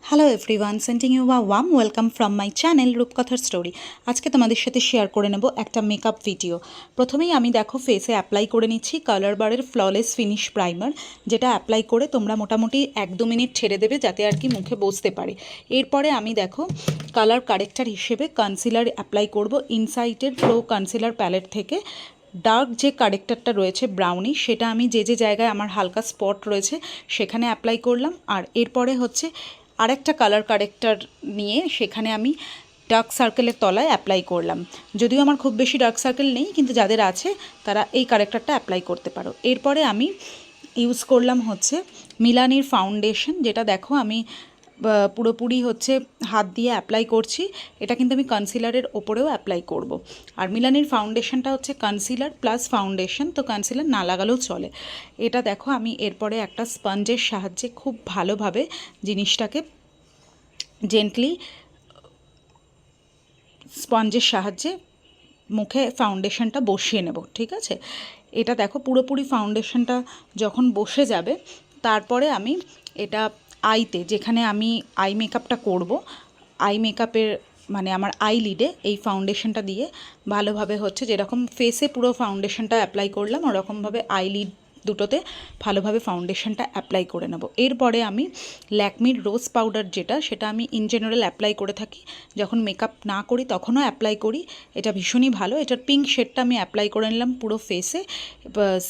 Hello everyone, sending you a warm welcome from my channel রূপকথার story. আজকে তোমাদের সাথে শেয়ার করে নেব একটা মেকআপ ভিডিও। প্রথমেই আমি দেখো ফেসে অ্যাপ্লাই করে নিচ্ছি কালার বারের ফ্ললেস ফিনিশ প্রাইমার, যেটা অ্যাপ্লাই করে তোমরা মোটামুটি 1-2 মিনিট ছেড়ে দেবে যাতে আর কি মুখে বসতে পারে। এরপরে আমি দেখো কালার কারেক্টার হিসেবে কনসিলার অ্যাপ্লাই করব ইনসাইটের প্রো কনসিলার প্যালেট থেকে। ডার্ক যে কারেক্টারটা রয়েছে ব্রাউনি, সেটা আমি যে যে জায়গায় আমার হালকা স্পট রয়েছে সেখানে অ্যাপ্লাই করলাম। আর এরপরে হচ্ছে আরেকটা কালার কারেক্টার নিয়ে সেখানে আমি ডার্ক সার্কেলের তলায় অ্যাপ্লাই করলাম। যদিও আমার খুব বেশি ডার্ক সার্কেল নেই, কিন্তু যাদের আছে তারা এই কারেক্টারটা অ্যাপ্লাই করতে পারো। এরপরে আমি ইউজ করলাম হচ্ছে মিলানির ফাউন্ডেশন, যেটা দেখো আমি পুরোপুরি হচ্ছে হাত দিয়ে অ্যাপ্লাই করছি। এটা কিন্তু আমি কনসিলারের ওপরেও অ্যাপ্লাই করব। আর মিলানির ফাউন্ডেশনটা হচ্ছে কনসিলার প্লাস ফাউন্ডেশন, তো কনসিলার না লাগালেও চলে। এটা দেখো আমি এরপরে একটা স্পঞ্জের সাহায্যে খুব ভালোভাবে জিনিসটাকে জেন্টলি স্পঞ্জের সাহায্যে মুখে ফাউন্ডেশনটা বসিয়ে নেব, ঠিক আছে। এটা দেখো পুরোপুরি ফাউন্ডেশনটা যখন বসে যাবে, তারপরে আমি এটা আইতে, যেখানে আমি আই মেকআপটা করব, আই মেকআপের মানে আমার আইলিডে এই ফাউন্ডেশনটা দিয়ে ভালোভাবে হচ্ছে যেরকম ফেসে পুরো ফাউন্ডেশনটা অ্যাপ্লাই করলাম, ওরকমভাবে আইলিড দুটোতে ভালোভাবে ফাউন্ডেশনটা অ্যাপ্লাই করে নেব। এরপরে আমি ল্যাকমির রোজ পাউডার, সেটা আমি ইন জেনারেল অ্যাপ্লাই করে থাকি, যখন মেকআপ না করি তখনও অ্যাপ্লাই করি। এটা ভীষণই ভালো। এটার পিঙ্ক শেডটা আমি অ্যাপ্লাই করে নিলাম পুরো ফেসে,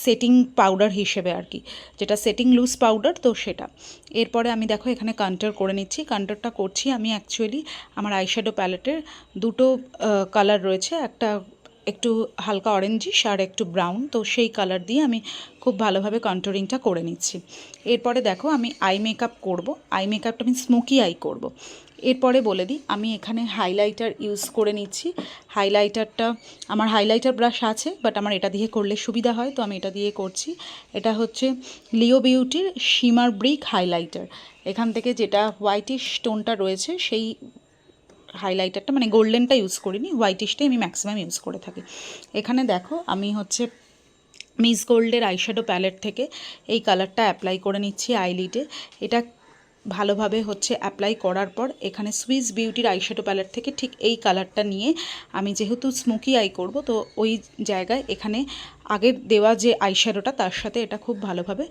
সেটিং পাউডার হিসেবে আর কি, যেটা সেটিং লুজ পাউডার, তো সেটা। এরপরে আমি দেখো এখানে কন্ট্যুর করে নিচ্ছি। কন্ট্যুরটা করছি আমি অ্যাকচুয়ালি আমার আইশ্যাডো প্যালেটের দুটো কালার রয়েছে, একটা একটু হালকা অরেঞ্জিশ আর একটু ব্রাউন, তো সেই কালার দিয়ে আমি খুব ভালোভাবে কন্ট্যুরিংটা করে নিচ্ছি। এরপরে দেখো আমি আই মেকআপ করব। আই মেকআপটা আমি স্মোকি আই করব। এরপরে বলে দিই আমি এখানে হাইলাইটার ইউজ করে নিচ্ছি। হাইলাইটারটা আমার হাইলাইটার ব্রাশ আছে, বাট আমার এটা দিয়ে করলে সুবিধা হয়, তো আমি এটা দিয়ে করছি। এটা হচ্ছে লিও বিউটির শিমার ব্রিক হাইলাইটার। এখান থেকে যেটা হোয়াইটিশ টোনটা রয়েছে সেই হাইলাইটারটা, মানে গোল্ডেনটা ইউজ করিনি, হোয়াইটিশটাই আমি ম্যাক্সিমাম ইউজ করে থাকি। এখানে দেখো আমি হচ্ছে মিস গোল্ডের আইশ্যাডো প্যালেট থেকে এই কালারটা অ্যাপ্লাই করে নিচ্ছি আইলিডে। এটা ভালোভাবে হচ্ছে অ্যাপ্লাই করার পর এখানে সুইস বিউটির আইশ্যাডো প্যালেট থেকে ঠিক এই কালারটা নিয়ে আমি যেহেতু স্মোকি আই করব, তো ওই জায়গায় এখানে আগের দেওয়া যে আইশ্যাডোটা তার সাথে এটা খুব ভালোভাবে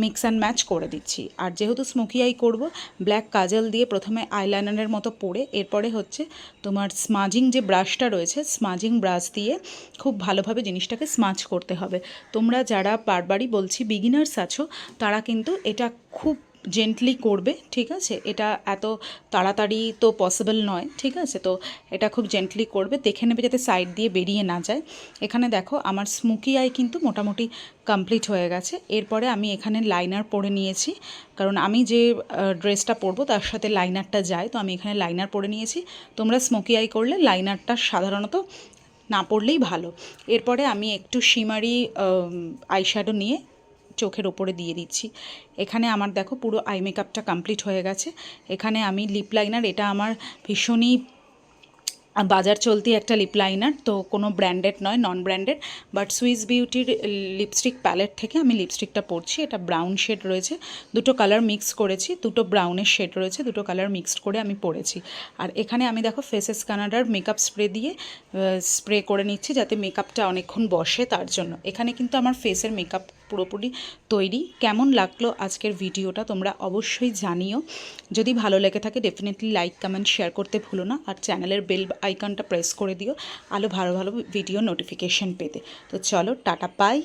মিক্স অ্যান্ড ম্যাচ করে দিচ্ছি। আর যেহেতু স্মোকি আই করব, ব্ল্যাক কাজল দিয়ে প্রথমে আইলাইনারের মতো পরে এরপরে হচ্ছে তোমার স্মাজিং যে ব্রাশটা রয়েছে, স্মাজিং ব্রাশ দিয়ে খুব ভালোভাবে জিনিসটাকে স্মাচ করতে হবে। তোমরা যারা বারবারই বলছি বিগিনার্স আছো, তারা কিন্তু এটা খুব জেন্টলি করবে, ঠিক আছে। এটা এত তাড়াতাড়ি তো পসিবল নয়, ঠিক আছে। তো এটা খুব জেন্টলি করবে, দেখে নেবে যাতে সাইড দিয়ে বেরিয়ে না যায়। এখানে দেখো আমার স্মোকি আই কিন্তু মোটামুটি কমপ্লিট হয়ে গেছে। এরপরে আমি এখানে লাইনার পরে নিয়েছি, কারণ আমি যে ড্রেসটা পরবো তার সাথে লাইনারটা যায়, তো আমি এখানে লাইনার পরে নিয়েছি। তোমরা স্মোকি আই করলে লাইনারটা সাধারণত না পরলেই ভালো। এরপরে আমি একটু শিমারি আইশ্যাডো নিয়ে চোখের ওপরে দিয়ে দিচ্ছি। এখানে আমার দেখো পুরো আই মেকআপটা কমপ্লিট হয়ে গেছে। এখানে আমি লিপ লাইনার, এটা আমার ভীষণই বাজার চলতি একটা লিপ লাইনার, তো কোনো ব্র্যান্ডেড নয়, নন ব্র্যান্ডেড, বাট সুইস বিউটির লিপস্টিক প্যালেট থেকে আমি লিপস্টিকটা পরছি। এটা ব্রাউন শেড রয়েছে, দুটো কালার মিক্স করেছি, দুটো ব্রাউনের শেড রয়েছে, দুটো কালার মিক্সড করে আমি পরেছি। আর এখানে আমি দেখো ফেসেস কানাডার মেকআপ স্প্রে দিয়ে স্প্রে করে নিচ্ছি যাতে মেকআপটা অনেকক্ষণ বসে, তার জন্য। এখানে কিন্তু আমার ফেসের মেকআপ পুরোপুরি তৈরি। কেমন লাগলো আজকের ভিডিওটা তোমরা অবশ্যই জানিও। যদি ভালো লেগে থাকে ডেফিনেটলি লাইক কমেন্ট শেয়ার করতে ভুলো না, আর চ্যানেলের বেল আইকনটা প্রেস করে দিও ভালো ভালো ভিডিও নোটিফিকেশন পেতে। তো চলো টাটা, পাই।